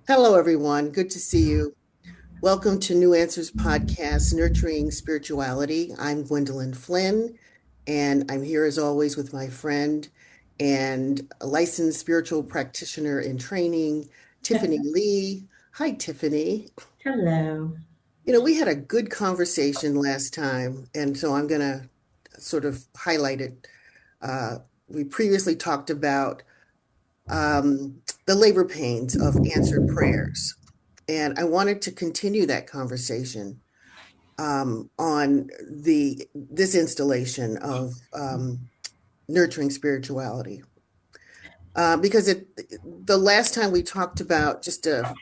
Hello, everyone. Good to see you. Welcome to New Answers Podcast, Nurturing Spirituality. I'm Gwendolyn Flynn, and I'm here as always with my friend and a licensed spiritual practitioner in training, Tiffany Lee. Hi, Tiffany. Hello. We had a good conversation last time, and so I'm going to sort of highlight it. We previously talked about the labor pains of answered prayers. And I wanted to continue that conversation on this installation of nurturing spirituality. Because the last time we talked about, just to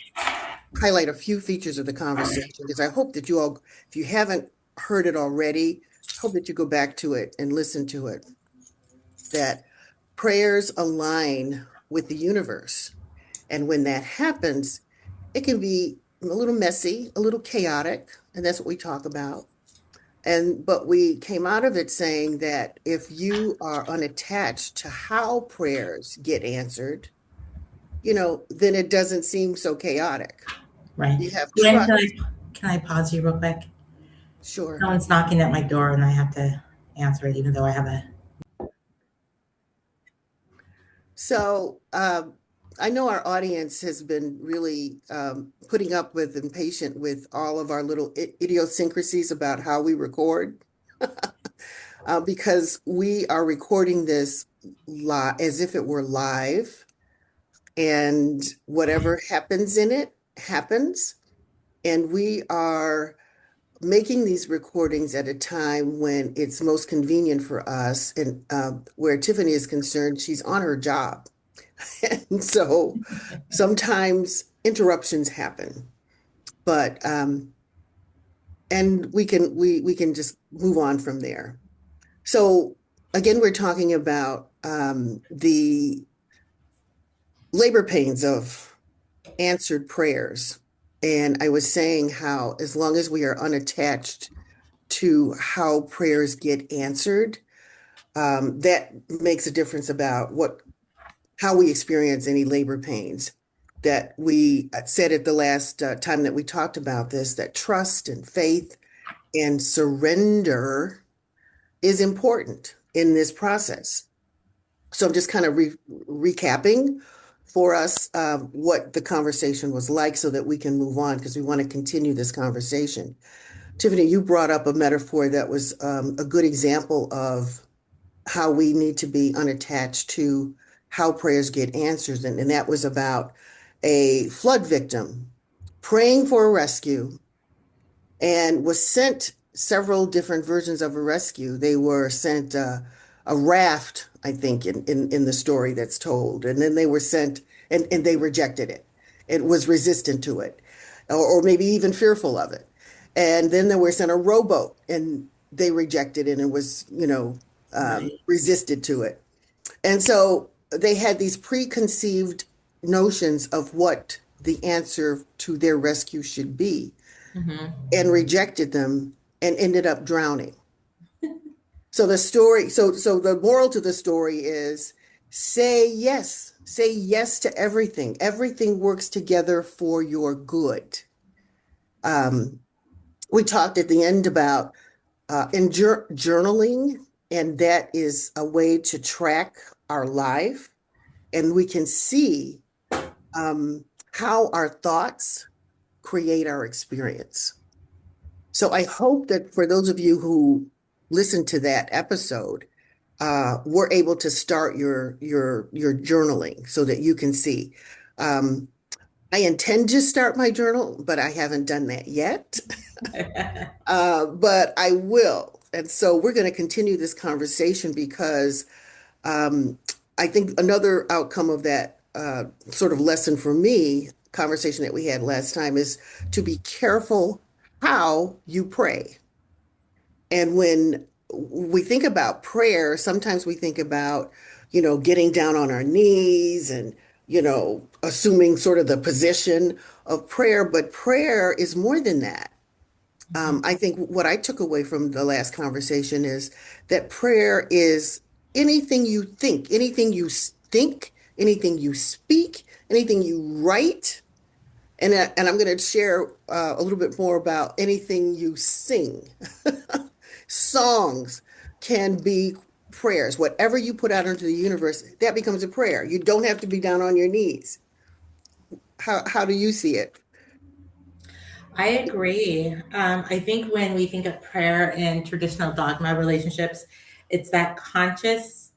highlight a few features of the conversation, because I hope that you all, if you haven't heard it already, hope that you go back to it and listen to it, that prayers align with the universe. And when that happens, it can be a little messy, a little chaotic, and that's what we talk about. But we came out of it saying that if you are unattached to how prayers get answered, then it doesn't seem so chaotic. Right. You have Gwen, trust. can I pause you real quick? Sure. Someone's knocking at my door and I have to answer it even though I have a So I know our audience has been really putting up with and patient with all of our little idiosyncrasies about how we record. Because we are recording this as if it were live, and whatever happens in it happens. And we are making these recordings at a time when it's most convenient for us. And where Tiffany is concerned, she's on her job. And so sometimes interruptions happen, but and we can just move on from there. So again, we're talking about the labor pains of answered prayers. And I was saying how, as long as we are unattached to how prayers get answered, that makes a difference about how we experience any labor pains. That we said at the last time that we talked about this, that trust and faith and surrender is important in this process. So I'm just kind of recapping for us what the conversation was like so that we can move on because we want to continue this conversation. Tiffany, you brought up a metaphor that was a good example of how we need to be unattached to how prayers get answers. And that was about a flood victim praying for a rescue and was sent several different versions of a rescue. They were sent a raft, I think, in the story that's told. And then they were sent and they rejected it. It was resistant to it, or maybe even fearful of it. And then they were sent a rowboat and they rejected it and was, right. resisted to it. And so they had these preconceived notions of what the answer to their rescue should be and rejected them and ended up drowning. So the moral to the story is say yes to everything. Everything works together for your good. Um, we talked at the end about journaling, and that is a way to track our life, and we can see how our thoughts create our experience. So I hope that for those of you who listened to that episode, we're able to start your journaling so that you can see. Um, I intend to start my journal, but I haven't done that yet. But I will. And so we're going to continue this conversation because um, I think another outcome of that sort of lesson for me, conversation that we had last time, is to be careful how you pray. And when we think about prayer, sometimes we think about, getting down on our knees and, assuming sort of the position of prayer, but prayer is more than that. I think what I took away from the last conversation is that prayer is anything you think, anything you speak, anything you write, And I'm going to share a little bit more about anything you sing. Songs can be prayers. Whatever you put out into the universe, that becomes a prayer. You don't have to be down on your knees. How do you see it? I agree. I think when we think of prayer in traditional dogma relationships, it's that conscious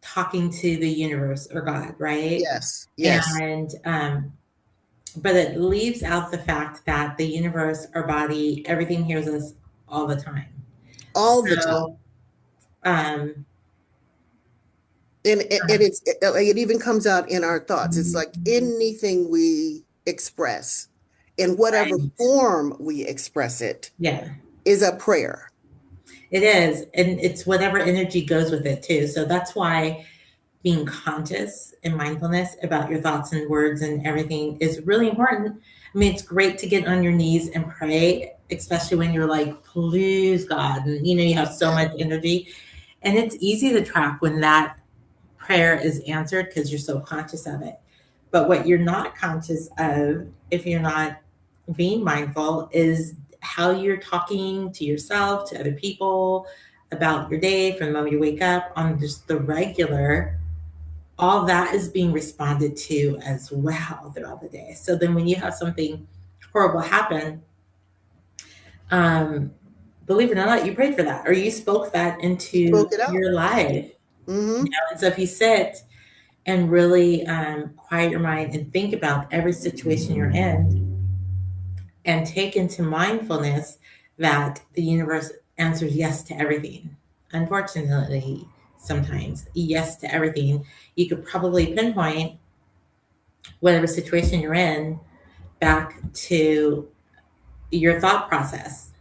talking to the universe or God, right? Yes, yes, And but it leaves out the fact that the universe, our body, everything hears us all the time. all the time. So um, And it even comes out in our thoughts. It's like anything we express, in whatever right, form we express it, yeah, is a prayer. it is, and it's whatever energy goes with it too. So that's why being conscious and mindfulness about your thoughts and words and everything is really important. I mean, it's great to get on your knees and pray, especially when you're like, please, God, and you have so Yeah, much energy. And it's easy to track when that prayer is answered because you're so conscious of it. But what you're not conscious of, if you're not being mindful, is how you're talking to yourself, to other people, about your day from the moment you wake up on just the regular. All that is being responded to as well throughout the day. So then when you have something horrible happen, um, believe it or not, you prayed for that or you spoke that into spoke it out. your life. Hmm. And so if you sit and really quiet your mind and think about every situation you're in and take into mindfulness that the universe answers yes to everything. Unfortunately, sometimes yes to everything. You could probably pinpoint whatever situation you're in back to your thought process.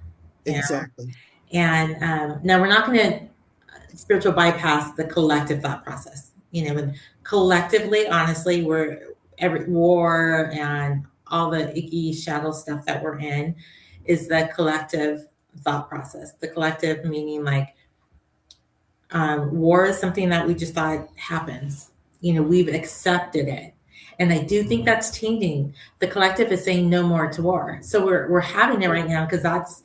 You know? Exactly. And now we're not going to spiritual bypass the collective thought process. And collectively, honestly, we're every war and all the icky shadow stuff that we're in is the collective thought process. The collective meaning like war is something that we just thought happens. We've accepted it. And I do think that's changing. The collective is saying no more to war. So we're having it right now because that's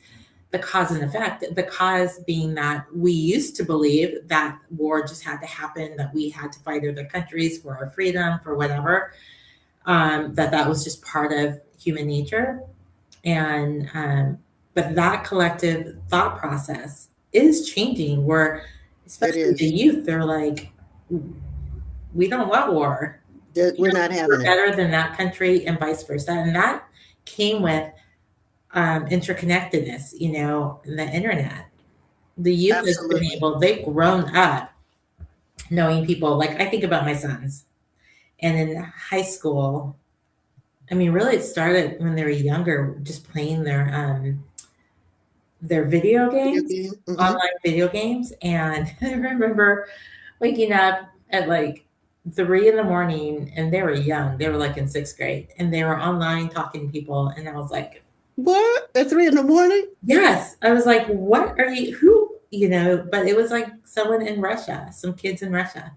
the cause and effect. The cause being that we used to believe that war just had to happen, that we had to fight other countries for our freedom, for whatever, that was just part of human nature. And but that collective thought process is changing where It especially the is. youth, they're like, we don't want war. We're not having We're it. better than that country and vice versa. And that came with interconnectedness, the internet. The youth has been Absolutely. able, they've grown up knowing people. Like I think about my sons and in high school, I mean, really it started when they were younger, just playing their video Video games, game. Hmm. online video games. And I remember waking up at like 3 in the morning and they were young. They were like in sixth grade and they were online talking to people. And I was like, What? At 3 in the morning? yes. I was like, what are you, who, but it was like someone in Russia, some kids in Russia.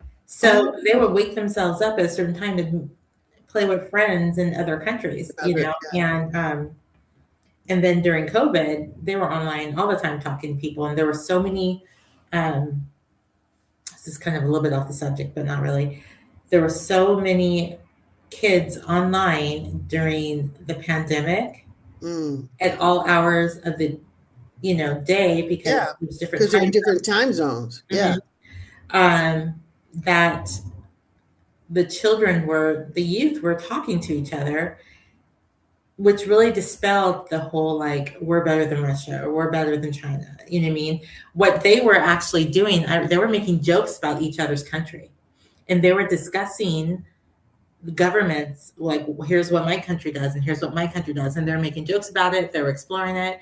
Oh, So they would wake themselves up at a certain time to play with friends in other countries, yeah. and then during COVID, they were online all the time talking to people. And there were so many, um, this is kind of a little bit off the subject, but not really. There were so many kids online during the pandemic Mm. at all hours of the day because Yeah. there's different Because they're in time different time zones. zones. Yeah. That the youth were talking to each other, which really dispelled the whole like we're better than Russia or we're better than China. You know what I mean? What they were actually doing, they were making jokes about each other's country, and they were discussing the governments like here's what my country does and here's what my country does, and they're making jokes about it. They were exploring it,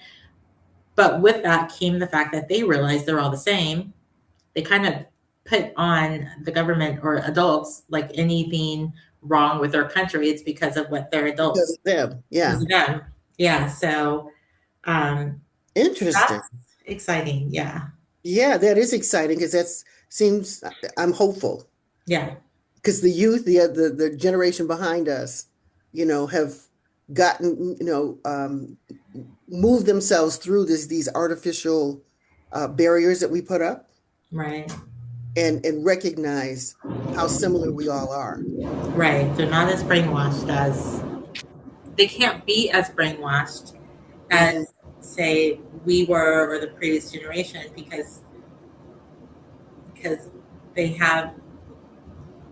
but with that came the fact that they realized they're all the same. They kind of put on the government or adults like anything wrong with their country, it's because of what their Because adults of them. Yeah. because of them. Yeah. So um Interesting. that's exciting. Yeah. Yeah, that is exciting because that's seems I'm hopeful Yeah. because the youth, the generation behind us, have gotten, moved themselves through these artificial barriers that we put up Right. and recognize how similar we all are. Right. They're not as brainwashed as they can't be as brainwashed Hmm. as say we were or the previous generation because they have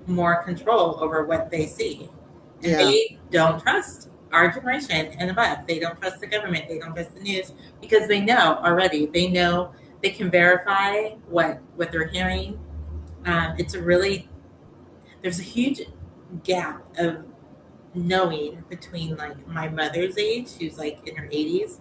more control over what they see. And Yeah, they don't trust our generation and above. They don't trust the government. They don't trust the news because they know already. They know they can verify what they're hearing. It's a really there's a huge gap of knowing between like my mother's age, who's like in her 80s,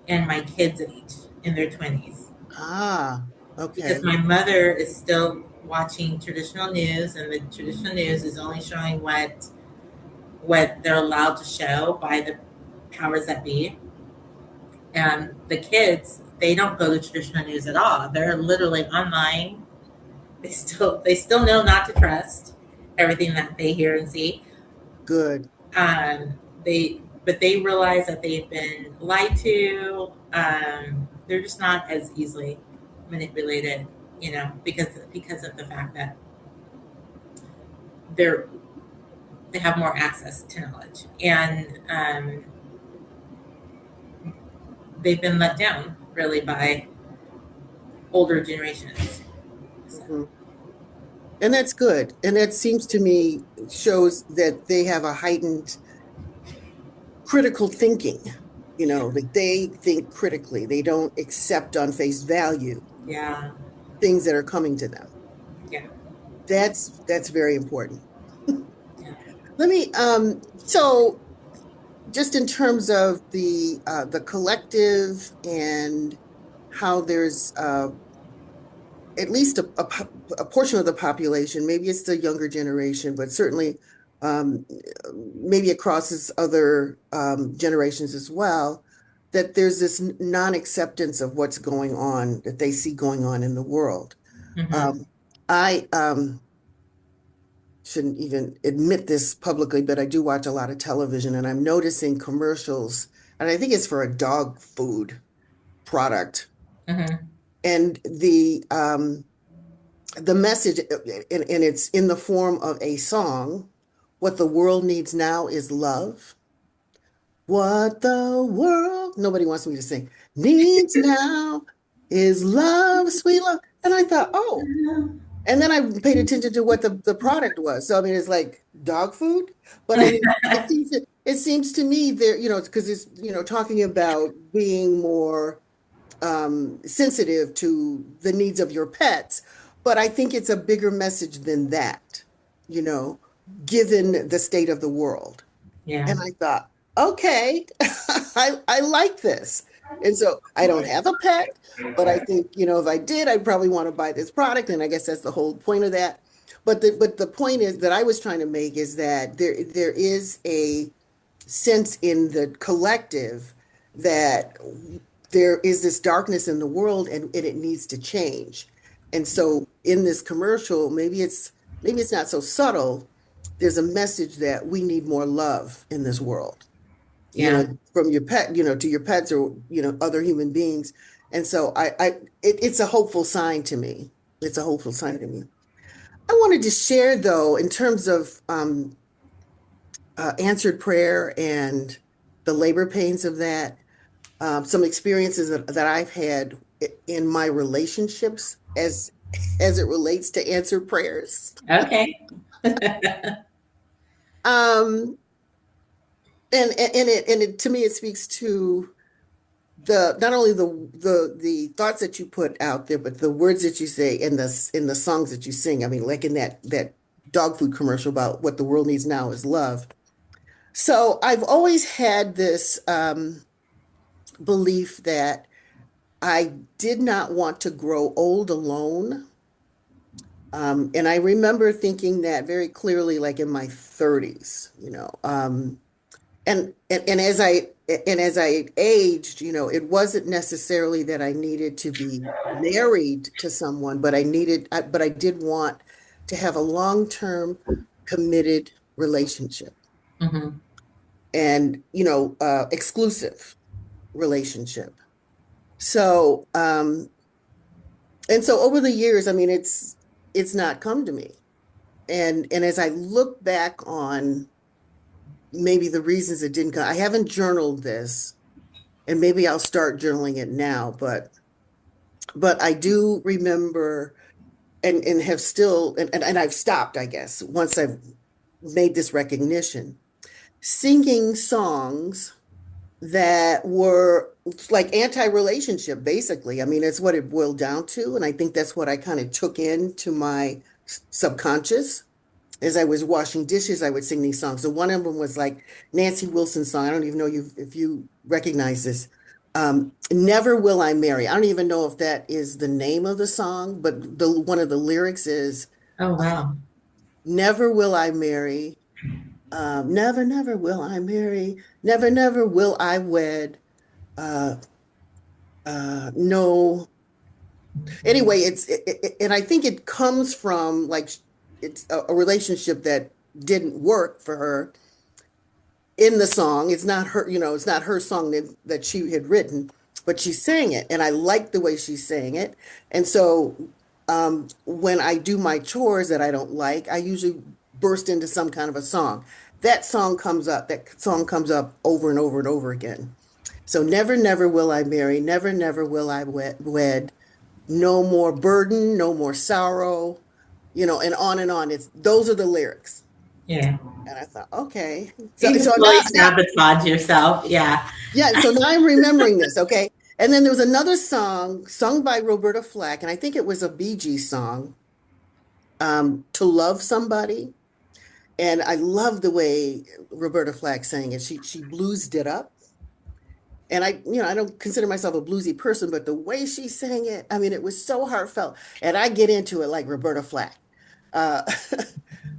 and my kids' age in their 20s. ah, Because okay, my mother is still watching traditional news, and the traditional news is only showing what they're allowed to show by the powers that be. And the kids, they don't go to traditional news at all. They're literally online. They still know not to trust everything that they hear and see. good, They realize that they've been lied to. They're just not as easily manipulated, because of the fact that they're they have more access to knowledge, and they've been let down really by older generations. So, hmm. And that's good. And that seems to me shows that they have a heightened critical thinking. Like they think critically. They don't accept on face value yeah, things that are coming to them. yeah, That's very important. yeah. So just in terms of the collective and how there's at least a portion of the population, maybe it's the younger generation, but certainly um, maybe it crosses other generations as well, that there's this non-acceptance of what's going on, that they see going on in the world. Mm-hmm. Um, I shouldn't even admit this publicly, but I do watch a lot of television and I'm noticing commercials, and I think it's for a dog food product. Mm-hmm. And the message, and it's in the form of a song. What the world needs now is love. What the world, nobody wants me to sing, needs now is love, sweet love. And I thought, oh, and then I paid attention to what the product was. So I mean, it's like dog food, but I mean, it seems to me there, because it's talking about being more sensitive to the needs of your pets. But I think it's a bigger message than that, you know, given the state of the world. Yeah, And I thought, okay, I like this. And so I don't have a pet, but I think, if I did, I'd probably want to buy this product. And I guess that's the whole point of that. But the point is that I was trying to make is that there is a sense in the collective that there is this darkness in the world and it needs to change. And so in this commercial, maybe it's not so subtle. There's a message that we need more love in this world, yeah, from your pet, to your pets or, other human beings. And so it's a hopeful sign to me. It's a hopeful sign to me. I wanted to share though, in terms of answered prayer and the labor pains of that, some experiences that I've had in my relationships as it relates to answered prayers. okay, Um, and to me it speaks to the not only the thoughts that you put out there, but the words that you say in the songs that you sing. I mean, like in that dog food commercial about what the world needs now is love. So I've always had this belief that I did not want to grow old alone. And I remember thinking that very clearly, like in my 30s, and as I aged, it wasn't necessarily that I needed to be married to someone, but I did want to have a long-term committed relationship. mm-hmm. and, exclusive relationship. So, and so over the years, I mean, it's not come to me. And as I look back on maybe the reasons it didn't come, I haven't journaled this, and maybe I'll start journaling it now, but I do remember and have still and I've stopped, I guess, once I've made this recognition, singing songs that were like anti-relationship, basically. I mean, it's what it boiled down to. And I think that's what I kind of took into my subconscious. As I was washing dishes, I would sing these songs. So one of them was like Nancy Wilson's song. I don't even know if you recognize this. Never Will I Marry. I don't even know if that is the name of the song, but the one of the lyrics is Oh, wow. Never will I marry. Never, never will I marry. Never, never will I wed. Uh, no. Anyway, and I think it comes from like it's a relationship that didn't work for her in the song. It's not her, it's not her song that she had written, but she sang it, and I like the way she sang it. And so, when I do my chores that I don't like, I usually burst into some kind of a song. That song comes up. That song comes up over and over and over again. So never, never will I marry. Never, never will I wed. No more burden, no more sorrow, and on and on. It's those are the lyrics. Yeah. And I thought, okay. So You so just now really sabotage yourself. Yeah. yeah, so now I'm remembering this, okay? And then there was another song sung by Roberta Flack, and I think it was a Bee Gees song, To Love Somebody. And I love the way Roberta Flack sang it. She bluesed it up. And I don't consider myself a bluesy person, but the way she sang it, I mean, it was so heartfelt. And I get into it like Roberta Flack. Uh,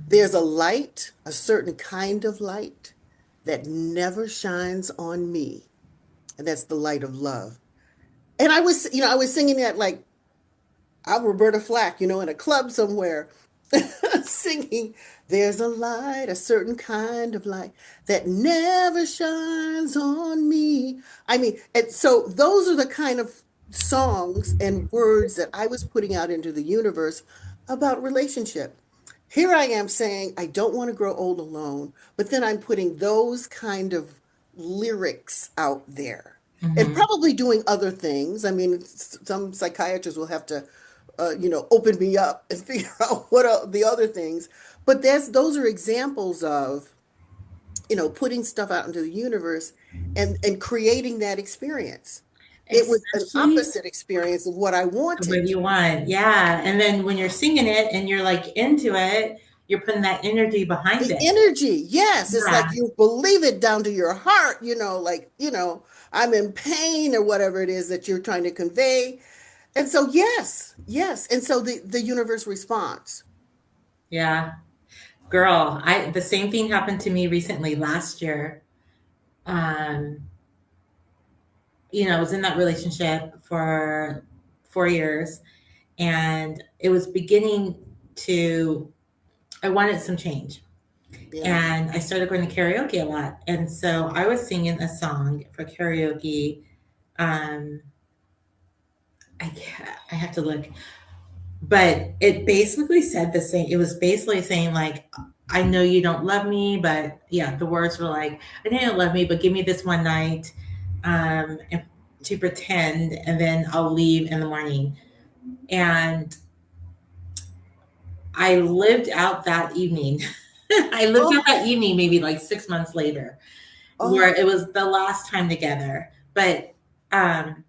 there's a light, a certain kind of light that never shines on me, and that's the light of love. And I was singing that like I'm Roberta Flack, in a club somewhere, singing, there's a light, a certain kind of light that never shines on me. I mean, and so those are the kind of songs and words that I was putting out into the universe about relationship. Here I am saying, I don't want to grow old alone, but then I'm putting those kind of lyrics out there and Hmm. probably doing other things. I mean, some psychiatrists will have to, open me up and figure out what are the other things. But those are examples of, putting stuff out into the universe and creating that experience. It was an Especially opposite experience of what I what wanted. you want. Yeah. And then when you're singing it and you're like into it, you're putting that energy behind The it. energy, yes, it's like Yeah. you believe it down to your heart, like, I'm in pain or whatever it is that you're trying to convey. And so, yes, yes. And so the universe responds. Yeah. Girl, the same thing happened to me recently last year. Um, I was in that relationship for 4 years, and it was beginning to I wanted some change. Yeah. And I started going to karaoke a lot. And so I was singing a song for karaoke. Um, I, I have to look, but it basically said the same. It was basically saying, like, I know you don't love me, but yeah, the words were like, I know you don't love me, but give me this one night and to pretend, and then I'll leave in the morning. And I lived out that evening. I lived out Oh, that evening maybe like 6 months later, where oh, it was the last time together. But um,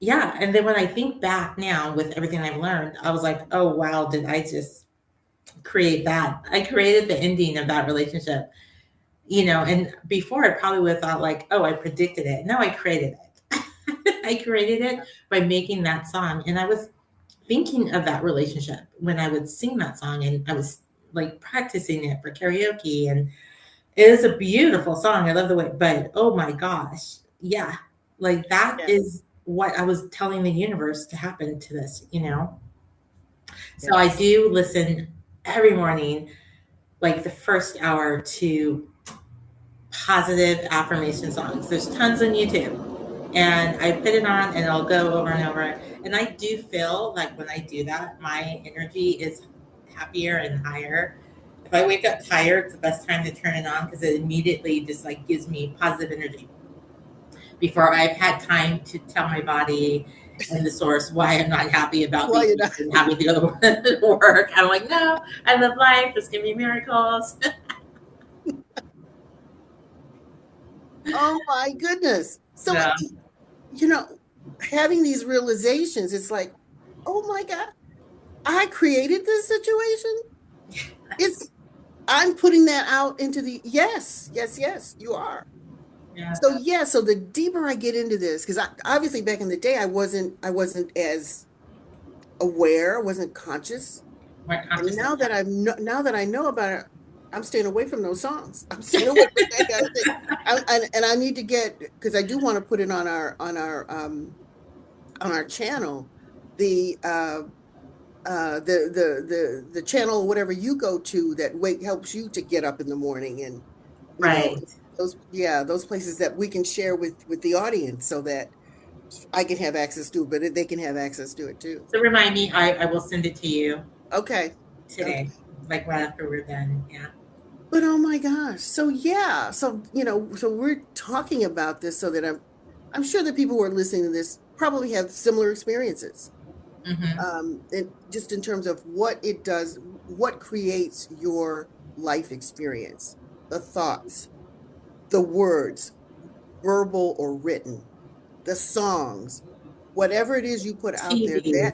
yeah, and then when I think back now with everything I've learned, I was like, oh wow, did I just create that? I created the ending of that relationship, and before I probably would have thought like, oh, I predicted it. No, I created it. I created it by making that song. And I was thinking of that relationship when I would sing that song, and I was like practicing it for karaoke, and it is a beautiful song. I love the way, but oh my gosh. Yeah. Like that yeah, is what I was telling the universe to happen to this. So I yes. do listen every morning, like the first hour to positive affirmation songs. There's tons on YouTube. And I put it on and I'll go over and over. And I do feel like when I do that, my energy is happier and higher. If I wake up tired, it's the best time to turn it on because it immediately just like gives me positive energy before I've had time to tell my body and the source why I'm not happy about Well, being you know, and having to go to work. I'm like, no, I love life. It's gonna be miracles. oh my goodness. So, Yeah, you know, having these realizations, it's like, oh my God, I created this situation. It's, I'm putting that out into the, yes, yes, yes, you are. yeah, So yeah, so the deeper I get into this, because obviously back in the day, I wasn't as aware, I wasn't conscious. more And conscious of now that that. now that I know about it, I'm staying away from those songs. I'm staying away from that kind of thing. And I need to get, because I do want to put it on our channel, the the channel whatever you go to that wake helps you to get up in the morning, and you know Right. those, yeah, those places that we can share with the audience so that I can have access to it, but they can have access to it too. So remind me, I will send it to you Okay. Okay. today, like right after we're done. Yeah. But oh my gosh. So yeah, so so we're talking about this so that I'm sure that people who are listening to this probably have similar experiences. Mm-hmm. And just in terms of what it does, what creates your life experience, the thoughts, the words, verbal or written, the songs, whatever it is you put out there, TV.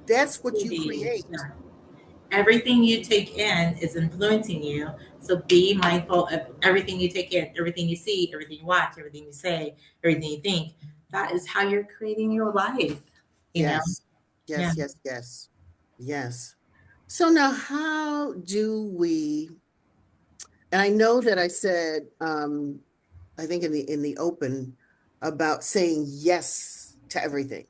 that's what you TV. create. Yeah. Everything you take in is influencing you. So be mindful of everything you take in, everything you see, everything you watch, everything you say, everything you think. That is how you're creating your life. You know? Yes. Yeah. Yes, yes, yes. Yes. So now how do we, and I know that I said, I think in the open about saying yes to everything.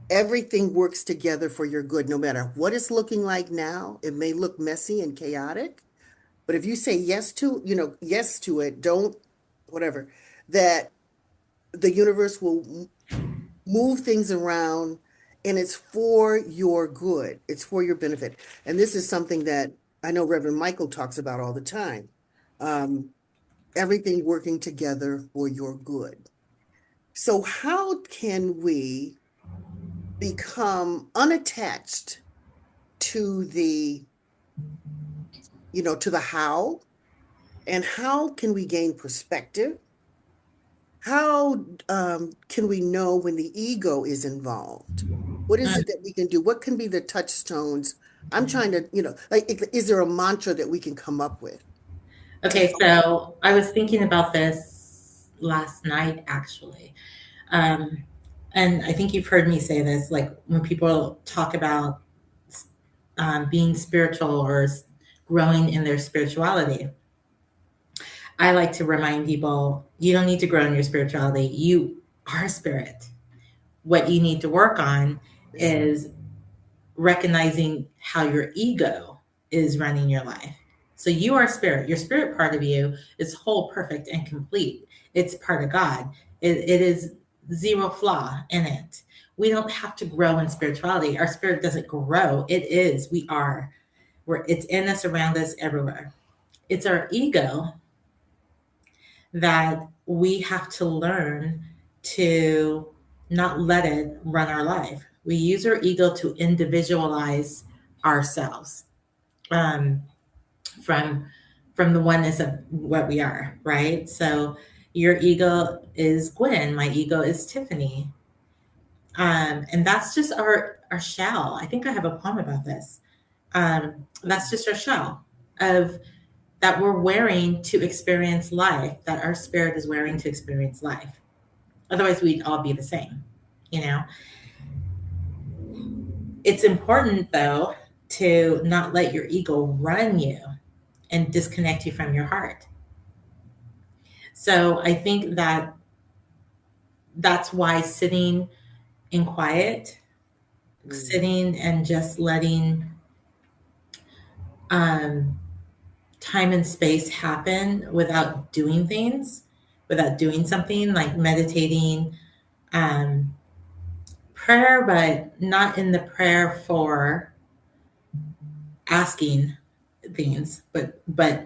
Everything works together for your good, no matter what it's looking like now. It may look messy and chaotic, but if you say yes to, yes to it, don't, whatever, that the universe will move things around, and it's for your good. It's for your benefit. And this is something that I know Reverend Michael talks about all the time. Um, Everything working together for your good. So how can we become unattached to to the how, and how can we gain perspective? How can we know when the ego is involved? What is it Mm. that we can do? What can be the touchstones? I'm trying to, like, is there a mantra that we can come up with to Okay, help? so I was thinking about this last night actually. Um, and I think you've heard me say this, like when people talk about being spiritual or growing in their spirituality. I like to remind people you don't need to grow in your spirituality. You are a spirit. What you need to work on is recognizing how your ego is running your life. So you are spirit. Your spirit part of you is whole, perfect, and complete. It's part of God. It is zero flaw in it. We don't have to grow in spirituality. Our spirit doesn't grow. It is. We are. It's in us, around us, everywhere. It's our ego that we have to learn to not let it run our life. We use our ego to individualize ourselves um, from from the oneness of what we are, right? So your ego is Gwen, my ego is Tiffany, and that's just our shell. I think I have a poem about this. That's just our shell of that we're wearing to experience life, that our spirit is wearing to experience life. Otherwise, we'd all be the same, you know? It's important, though, to not let your ego run you and disconnect you from your heart. So I think that that's why sitting in quiet, Mm, sitting and just letting, um, time and space happen without doing things, without doing something like meditating, um, prayer, but not in the prayer for asking things, but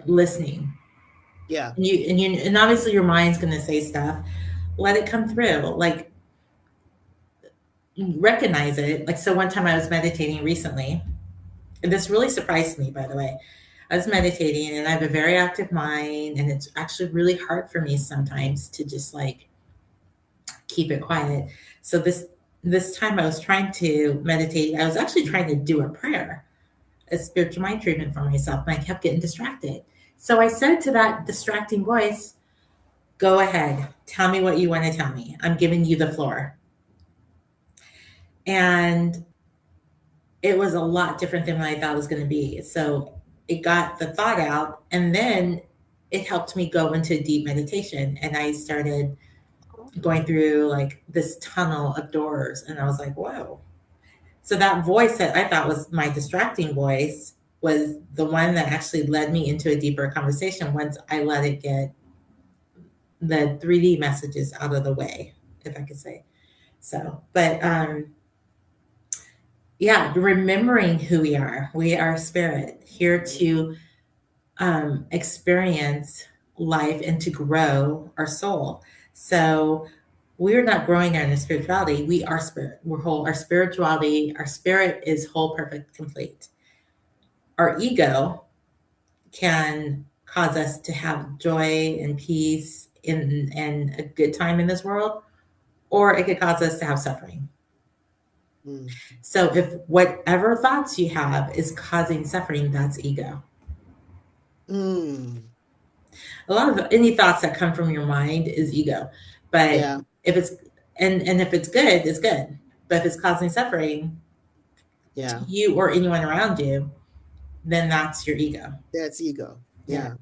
listening. Yeah. And obviously your mind's gonna say stuff. Let it come through. Like recognize it. Like so one time I was meditating recently, and this really surprised me, by the way. I was meditating and I have a very active mind, and it's actually really hard for me sometimes to just like keep it quiet. So this time I was trying to meditate. I was actually trying to do a prayer, a spiritual mind treatment for myself, and I kept getting distracted. So I said to that distracting voice, "Go ahead, tell me what you want to tell me. I'm giving you the floor." And it was a lot different than what I thought it was going to be. So it got the thought out, and then it helped me go into deep meditation. And I started going through like this tunnel of doors, and I was like, whoa. So that voice that I thought was my distracting voice was the one that actually led me into a deeper conversation once I let it get the 3D messages out of the way, if I could say so. But yeah, remembering who we are. We are spirit here to experience life and to grow our soul. So we're not growing in our spirituality. We are spirit. We're whole. Our spirituality, our spirit is whole, perfect, complete. Our ego can cause us to have joy and peace and a good time in this world, or it could cause us to have suffering. Mm. So if whatever thoughts you have is causing suffering, that's ego. Mm. A lot of any thoughts that come from your mind is ego. But Yeah. if it's and if it's good, it's good. But if it's causing suffering to Yeah. you or anyone around you, then that's your ego. That's ego. Yeah. Yeah.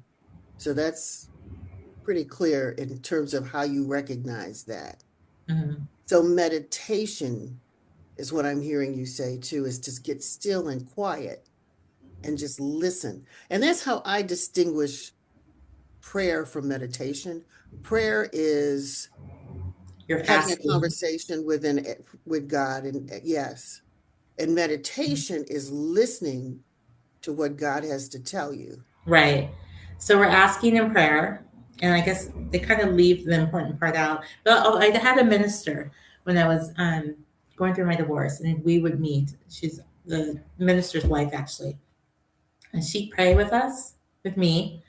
So that's pretty clear in terms of how you recognize that. Hmm. So meditation is what I'm hearing you say too, is to get still and quiet and just listen. And that's how I distinguish prayer from meditation. Prayer is You're having a asking. conversation with God, and yes. And meditation is listening to what God has to tell you. Right. So we're asking in prayer, and I guess they kind of leave the important part out. But I had a minister when I was going through my divorce, and we would meet. She's the minister's wife, actually, and she'd pray with us, with me,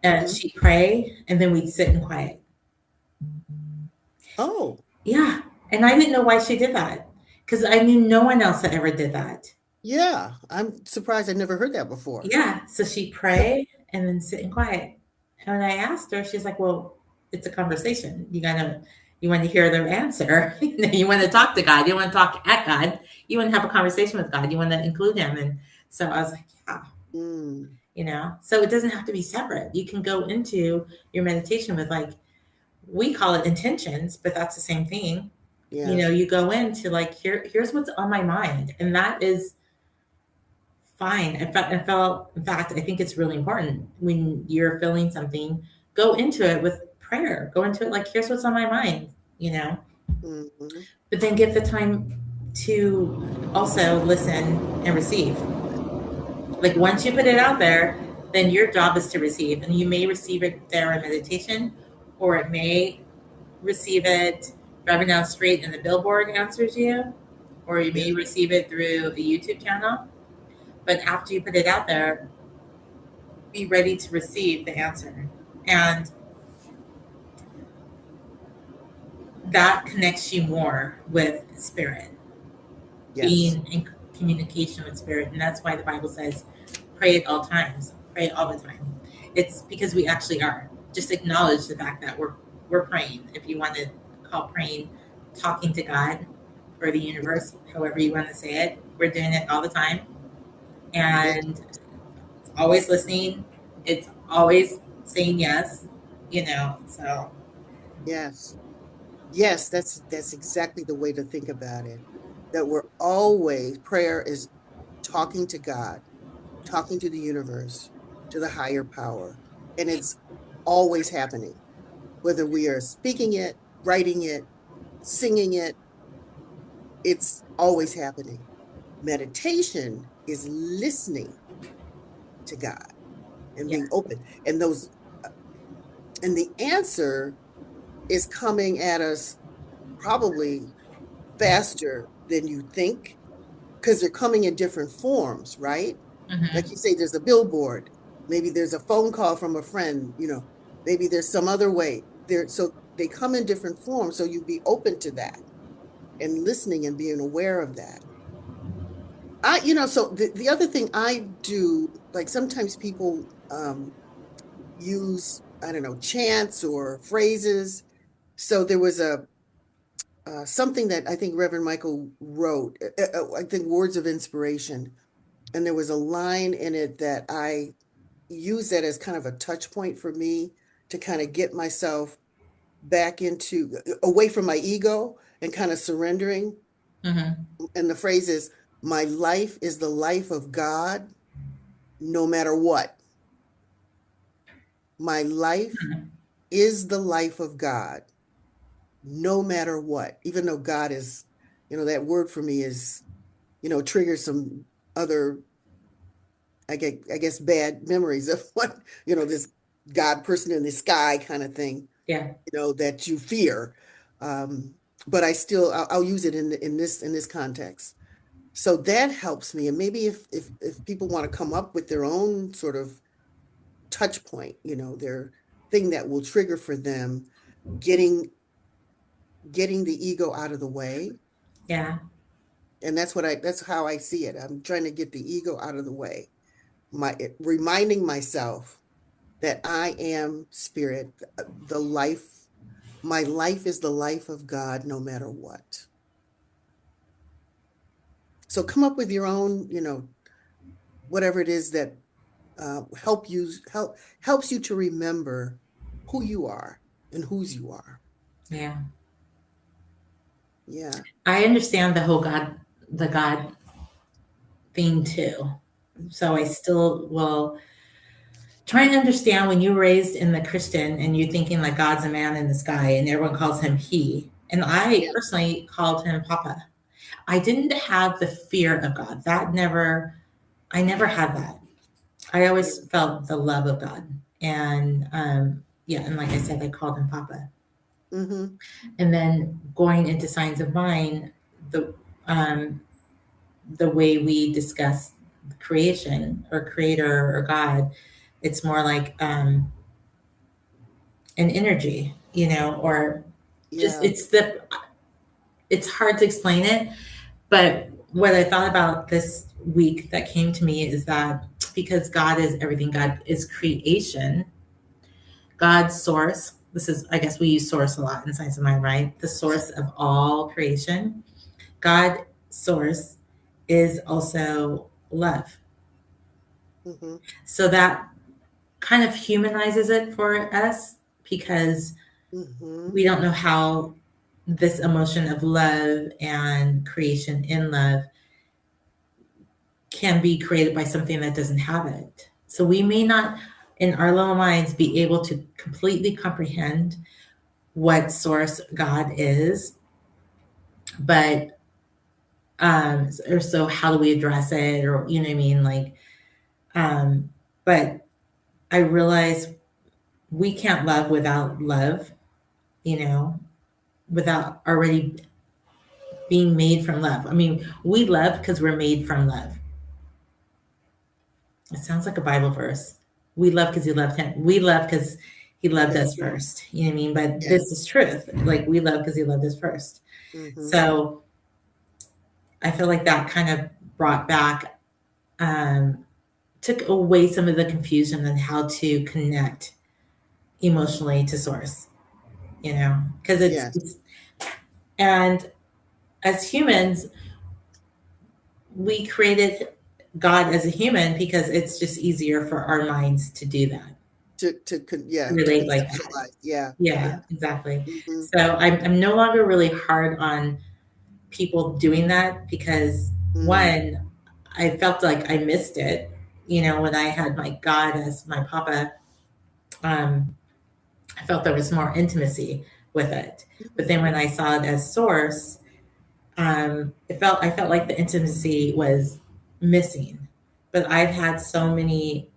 and Hmm. she'd pray, and then we'd sit in quiet. Oh, Yeah, and I didn't know why she did that because I knew no one else that ever did that. yeah. I'm surprised I never heard that before. Yeah, so she'd pray and then sit in quiet. And when I asked her, she's like, "Well, it's a conversation. You want to hear their answer. You want to talk to God. You want to talk at God. You want to have a conversation with God. You want to include Him." And so I was like, "Yeah, Mm, So it doesn't have to be separate. You can go into your meditation with like we call it intentions, but that's the same thing. yeah. You go into like here's what's on my mind, and that is fine. In fact, I think it's really important when you're feeling something, go into it with prayer. Go into it like, here's what's on my mind, you know, Hmm. but then give the time to also listen and receive. Like, once you put it out there, then your job is to receive. And you may receive it there in meditation, or it may receive it driving down the street and the billboard answers you, or you Yeah. may receive it through a YouTube channel. But after you put it out there, be ready to receive the answer. And that connects you more with spirit, Yes. being in communication with spirit. And that's why the Bible says, pray at all times, pray all the time. It's because we actually are. Just acknowledge the fact that we're praying. If you want to call praying talking to God or the Yeah. universe, however you want to say it, we're doing it all the time. Yeah. And it's always listening. It's always saying yes, so Yes. Yes, that's exactly the way to think about it. That we're always, prayer is talking to God, talking to the universe. to the higher power. And it's always happening, whether we are speaking it, writing it, singing it, it's always happening. Meditation is listening to God and Yeah. being open. And those, and the answer is coming at us probably faster than you think, because they're coming in different forms, right? Like Mm-hmm. you say, there's a billboard, maybe there's a phone call from a friend, maybe there's some other way. So they come in different forms. So you be open to that and listening and being aware of that. So the other thing I do, like sometimes people use, I don't know, chants or phrases. So there was a something that I think Reverend Michael wrote, I think Words of Inspiration. And there was a line in it that I use that as kind of a touch point for me to kind of get myself back into away from my ego and kind of surrendering. Mm-hmm. And the phrase is, my life is the life of God, no matter what. My life is the life of God, no matter what. Even though God is, that word for me is, triggers some other, I guess bad memories of what, this God person in the sky kind of thing, Yeah. that you fear. Um, but I'll use it in this context. So that helps me. And maybe if people want to come up with their own sort of touch point, their thing that will trigger for them, getting getting the ego out of the way. Yeah. And that's how I see it. I'm trying to get the ego out of the way. Reminding myself that I am spirit, the life, my life is the life of God, no matter what. So come up with your own, whatever it is that helps you to remember who you are and whose you are. Yeah. Yeah. I understand the God thing too. So I still will try and understand when you're raised in the Christian and you're thinking like God's a man in the sky and everyone calls him he. And I Yeah. personally called him Papa. I didn't have the fear of God. I never had that. I always Yeah. felt the love of God. And yeah, and like I said, I called him Papa. Mm-hmm. And then going into Signs of Mind, the um, the way we discuss creation or creator or God, it's more like an energy, or just Yeah. it's hard to explain it. But what I thought about this week that came to me is that because God is everything, God is creation, God's source. This is, I guess we use source a lot in Science of Mind, right? The source of all creation. God source is also love. Mm-hmm. So that kind of humanizes it for us because Mm-hmm. we don't know how this emotion of love and creation in love can be created by something that doesn't have it. So we may not, in our little minds, be able to completely comprehend what source God is, but or so how do we address it, or you know what I mean, like, um, but I realize we can't love without love, you know, without already being made from love. I mean, we love because we're made from love. It sounds like a Bible verse. We love because he loved him. We love because he loved us That's right. first. You know what I mean? But Yeah. this is truth. Like we love because he loved us first. Mm-hmm. So I feel like that kind of brought back, took away some of the confusion on how to connect emotionally to source, because Yes. and as humans, we created God as a human because it's just easier for our minds to do that, to To relate like that. conceptualize. Yeah. Yeah, Yeah. exactly. Mm-hmm. So I'm no longer really hard on people doing that because Mm. one, I felt like I missed it. when I had my God as my papa, um, I felt there was more intimacy with it. But then when I saw it as source, I felt like the intimacy was missing. But I've had so many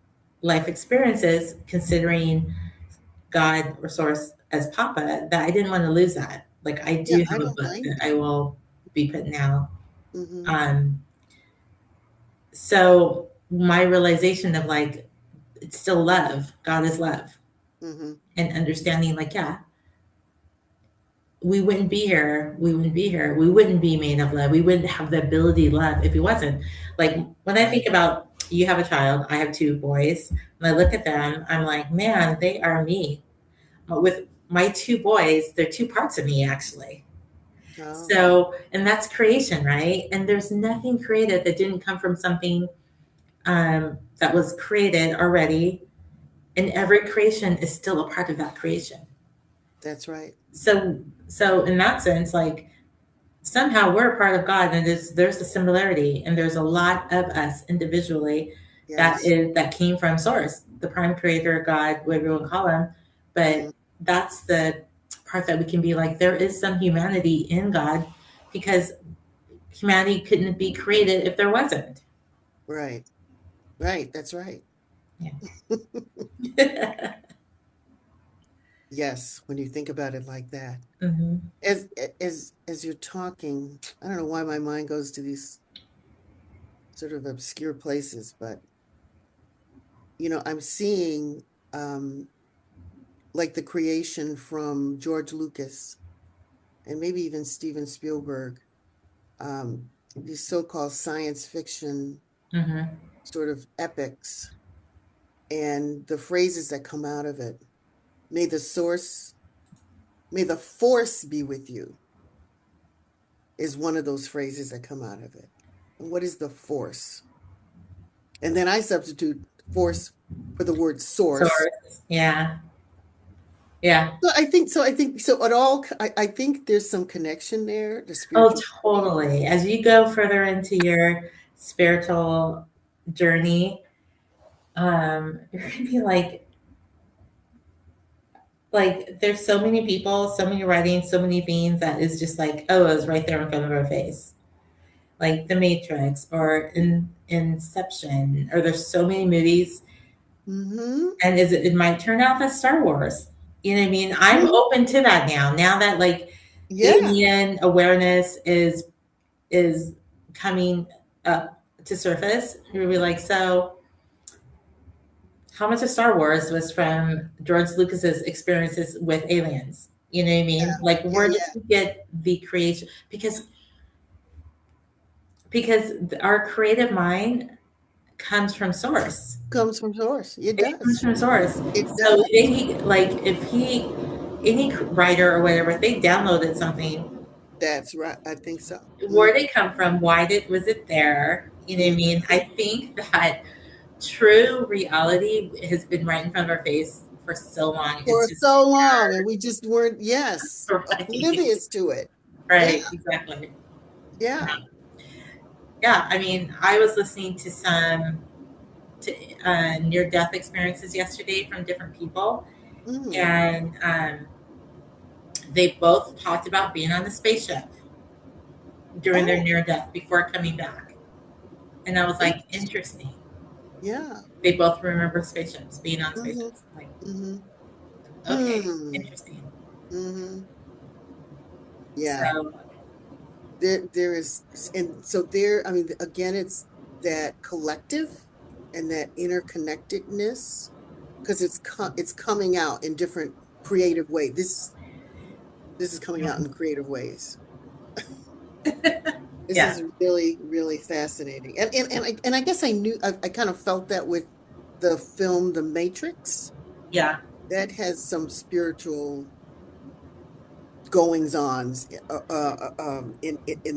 life experiences considering God or source as Papa that I didn't want to lose that. Like I Yeah, do I have a don't book blame that I you. will be putting out. Hmm. Um, so my realization of like it's still love. God is love, Hmm. and understanding like yeah, we wouldn't be here. We wouldn't be here. We wouldn't be made of love. We wouldn't have the ability to love if he wasn't. Like when I think Right. about you have a child, I have two boys. When I look at them, I'm like, man, they are me. With my two boys, they're two parts of me actually. Oh, So, and that's creation, right? And there's nothing created that didn't come from something that was created already. And every creation is still a part of that creation. that's right. So in that sense, like somehow we're a part of God, and there's a similarity, and there's a lot of us individually Yes. that came from Source, the prime creator, God, whatever you want to call him. Hmm. But that's the part that we can be like, there is some humanity in God, because humanity couldn't be created if there wasn't. Right. Right. That's right. Yeah. Yes, when you think about it like that. Hmm. As you're talking, I don't know why my mind goes to these sort of obscure places, but I'm seeing um like the creation from George Lucas and maybe even Steven Spielberg, these so-called science fiction Hmm. sort of epics and the phrases that come out of it. May the source, may the force be with you is one of those phrases that come out of it. And what is the force? And then I substitute force for the word source. Source. Yeah. Yeah. So it all, I think there's some connection there, the Oh, spirituality. totally. As you go further into your spiritual journey, you're gonna be like there's so many people, so many writings, so many things that is just like, oh, it was right there in front of our face. Like The Matrix or Inception, or there's so many movies, Mm-hmm. and it might turn out that Star Wars. You know what I mean? I'm open to that now. Now that like Yeah, alien awareness is coming up to surface, you'll be like, so how much of Star Wars was from George Lucas's experiences with aliens? You know what I mean? Like, yeah, where did yeah. he get the creation? Because our creative mind comes from source. Comes from source. It It comes does. from source. It So does. if he, any writer or whatever, if they downloaded something, That's right. I think so. where did it come from? Why was it there? You know what I mean? Mm-hmm. I think that true reality has been right in front of our face for so long. It's For just so long, and we just weren't, yes, right, oblivious to it. Yeah, right, exactly. yeah. Yeah, I mean, I was listening to some near death experiences yesterday from different people, Mm. and they both talked about being on the spaceship during their Oh, near death before coming back. And I was like, interesting. interesting. Yeah. They both remember spaceships, being on Mm-hmm. spaceships. Like, Mm-hmm. okay, Hmm. interesting. Mm-hmm. Yeah. So, There is, and so there, I mean, again, it's that collective and that interconnectedness because it's coming out in different creative ways. This is coming out in creative ways. This yeah, is really, really fascinating. And I guess I kind of felt that with the film The Matrix. yeah, That has some spiritual goings-ons in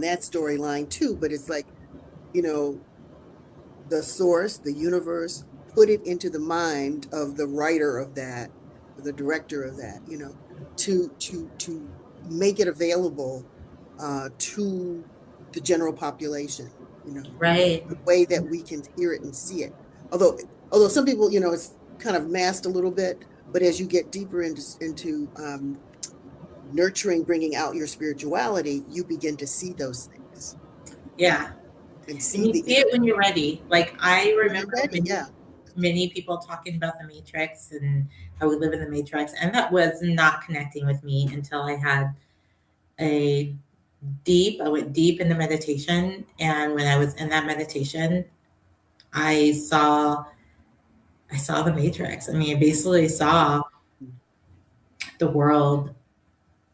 that storyline too, but it's like, you know, the source, the universe, put it into the mind of the writer of that, the director of that, to make it available to the general population, right. the way that we can hear it and see it. Although, although some people, it's kind of masked a little bit, but as you get deeper into nurturing, bringing out your spirituality, you begin to see those things Yeah. and And see you the see it when you're ready. Like I when you're remember ready. many Yeah. many people talking about the matrix and how we live in the matrix, and that was not connecting with me until I had a I went deep into meditation, and when I was in that meditation, I saw I saw the matrix. I mean, I basically saw the world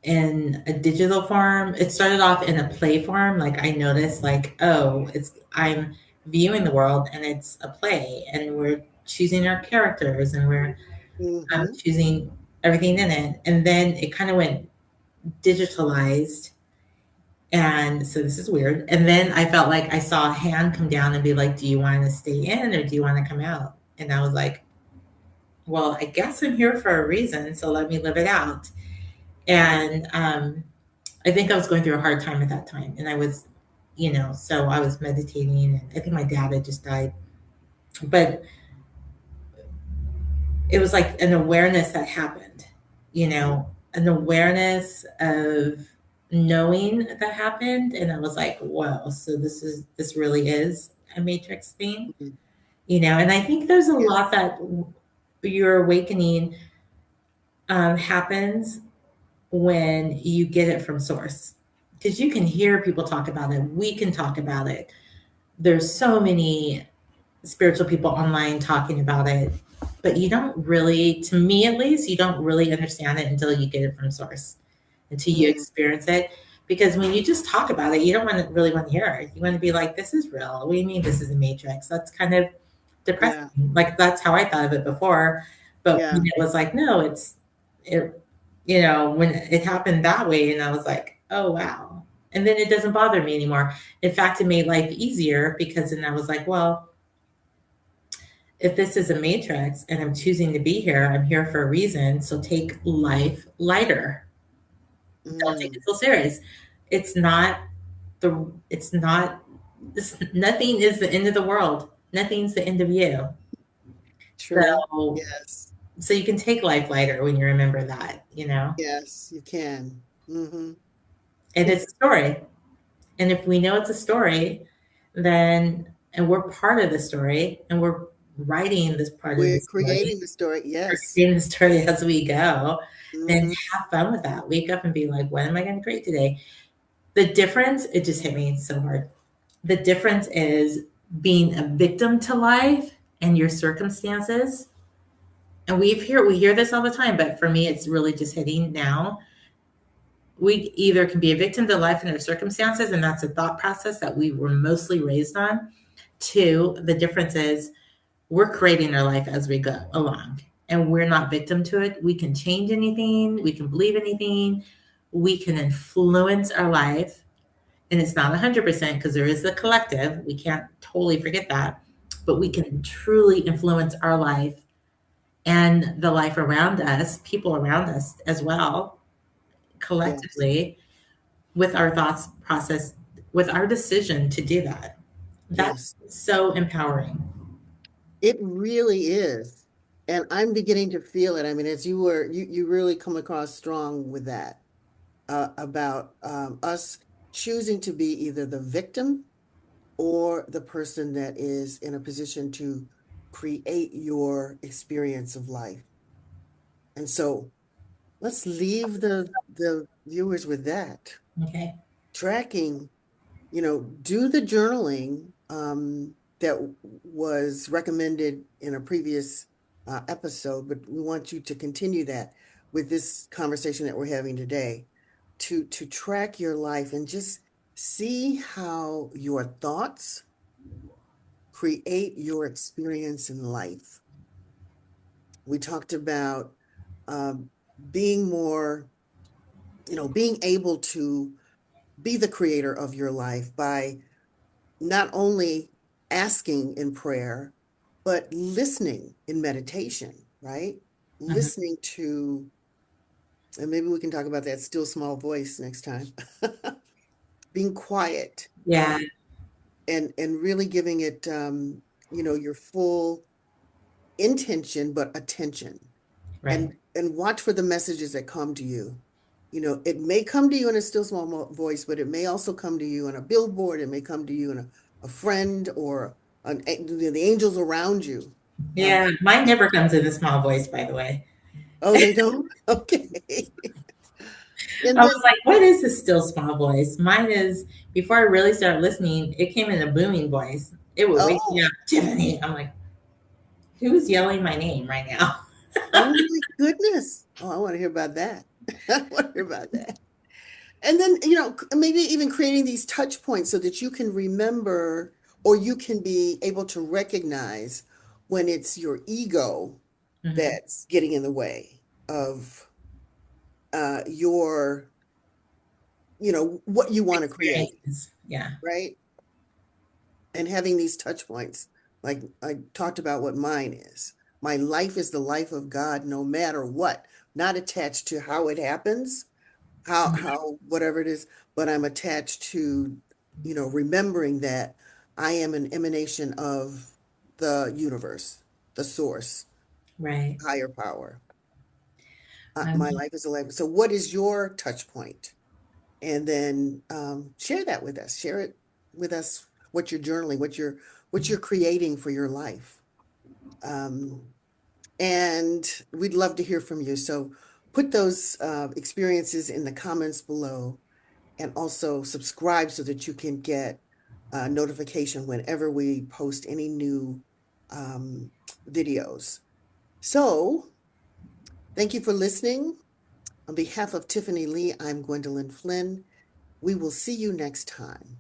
in a digital form. It started off in a play form. Like I noticed, like, oh, it's I'm viewing the world and it's a play, and we're choosing our characters, and we're Hmm. choosing everything in it. And then it kind of went digitalized. And so this is weird. And then I felt like I saw a hand come down and be like, do you want to stay in or do you want to come out? And I was like, well, I guess I'm here for a reason. So let me live it out. And I think I was going through a hard time at that time. And I was, so I was meditating. And I think my dad had just died. But it was like an awareness that happened, an awareness of knowing that happened. And I was like, whoa, so this really is a matrix thing, Hmm. and I think there's a Yeah. lot that your awakening happens when you get it from source, because you can hear people talk about it, we can talk about it, there's so many spiritual people online talking about it, but you don't really, to me at least, you don't really understand it until you get it from source, until you Mm. experience it. Because when you just talk about it, you don't really want to hear it. You want to be like, this is real. What do you mean this is a matrix? That's kind of depressing. Yeah. Like that's how I thought of it before. But Yeah. when it was like, no, it, when it happened that way, and I was like, oh wow. And then it doesn't bother me anymore. In fact, it made life easier because then I was like, well, if this is a matrix and I'm choosing to be here, I'm here for a reason. So take life lighter. Don't take it Mm. so serious. It's not it's not, nothing is the end of the world. Nothing's the end of you. True. So, Yes. so you can take life lighter when you remember that. Yes, you can. Hmm. And it's a story. And if we know it's a story, then, and we're part of the story and we're writing this part of the We're story, creating the story. we're Yes. creating the story as we go, then Hmm. have fun with that. Wake up and be like, what am I going to create today? The difference, it just hit me so hard. The difference is being a victim to life and your circumstances. And we hear this all the time, but for me, it's really just hitting now. We either can be a victim to life and their circumstances, and that's a thought process that we were mostly raised on. Two, the difference is we're creating our life as we go along, and we're not victim to it. We can change anything, we can believe anything, we can influence our life. And it's not 100% because there is the collective. We can't totally forget that. But we can truly influence our life and the life around us, people around us as well, Yes. collectively, with our thoughts process, with our decision to do that. That's Yes. so empowering. It really is. And I'm beginning to feel it. I mean, as you really come across strong with that, about us choosing to be either the victim or the person that is in a position to create your experience of life. And so let's leave the viewers with that. Okay. Tracking, do the journaling that was recommended in a previous episode, but we want you to continue that with this conversation that we're having today, to track your life and just see how your thoughts create your experience in life. We talked about um, being more, being able to be the creator of your life by not only asking in prayer, but listening in meditation, right? Mhm. Listening to, and maybe we can talk about that still small voice next time. Being quiet, Yeah. and really giving it your full intention, but attention. Right. And watch for the messages that come to you. It may come to you in a still small voice, but it may also come to you on a billboard. It may come to you in a friend or the angels around you. Yeah, mine never comes in a small voice, by the way. Oh, they don't? Okay. And I then, was like, what is this still small voice? Mine is, before I really started listening, it came in a booming voice. It would wake me oh, up, Tiffany. I'm like, who's yelling my name right now? oh my goodness. Oh, I want to hear about that. I want to hear about that. And then, maybe even creating these touch points so that you can remember or you can be able to recognize when it's your ego Mhm. that's getting in the way of your, what you want to create, Experiences. Yeah. right? And having these touch points, like I talked about what mine is. My life is the life of God, no matter what, not attached to how it happens, how whatever it is, but I'm attached to, remembering that I am an emanation of the universe, the source, Right. higher power. My Um, life is a life. So what is your touch point? And then share that with us. Share it with us, what you're journaling, what you're creating for your life. Um, and we'd love to hear from you. So put those experiences in the comments below, and also subscribe so that you can get a notification whenever we post any new um, videos. So thank you for listening. On behalf of Tiffany Lee, I'm Gwendolyn Flynn. We will see you next time.